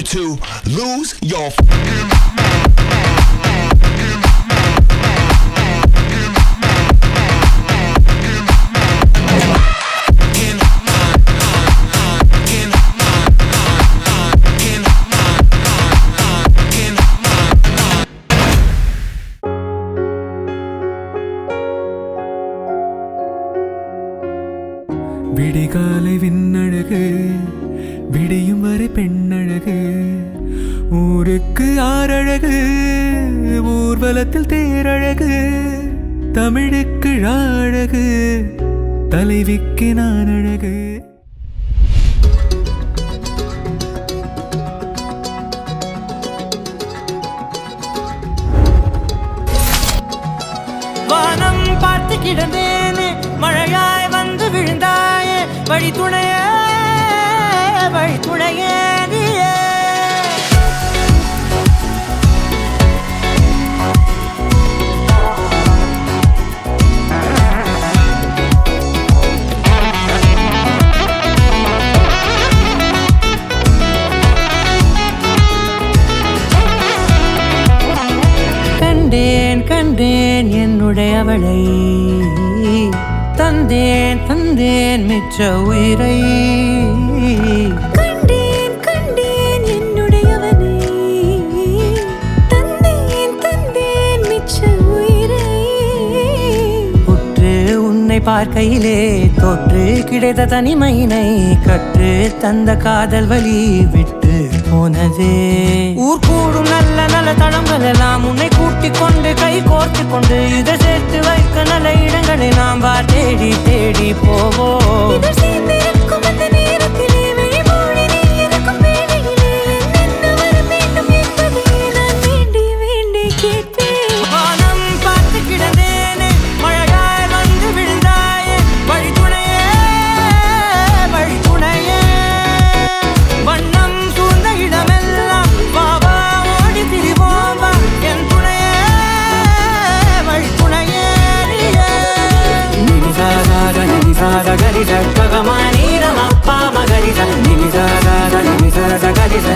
to lose your விடிகாலை விண்ணழகு விடியும் வரை பெண்ணழகு ஊருக்கு ஆறழகு ஊர்வலத்தில் தேரழகு தமிழுக்கு அழகு தலைவிக்கு நான் அழகு வானம் பார்த்து கிடந்தேனே மழையாய் வந்து விழுந்தாயே வழி துணையே நீயே கண்டேன் கண்டேன் என்னுடையவளை தந்தேன் தந்தேன் மிச்ச உயிரை கண்டேன் கண்டேன் என்னுடையவனை தந்தேன் தந்தேன் மிச்ச உயிரை உற்று உன்னை பார்க்கையிலே தொற்று கிடைத்த தனிமையினை கற்று தந்த காதல் வழி விட்டு போனதே ஊர் கூடும் நல்ல நல்ல தளங்கள் எல்லாம் உன்னை கூட்டிக் கொண்டு கை கோர்த்து கொண்டு இதை சேர்த்து வைக்க நல்ல இடங்களை நாம் வா தேடி தேடி போவோம் இதழ் சேர்ந்திருக்கும் அந்த நேரத்திலே விழிமூடி நீ இருக்கும் வேளையிலே என்னென்ன வர வேண்டும் என்பதை நான் வேண்டி வேண்டி கேட்பேன் வானம் பார்த்து கிடந்தேனே மழையாய் வந்து விழுந்தாயே வழி துணையே வண்ணம் சூழ்ந்த இடமெல்லாம் வாவா ஓடி திரிவோம் வா என் துணையே வழி துணையே நினிசாக நினிசாக கரிச ககமா நீரமப்பா மகரிச நினிசாக நினிசாக கரிச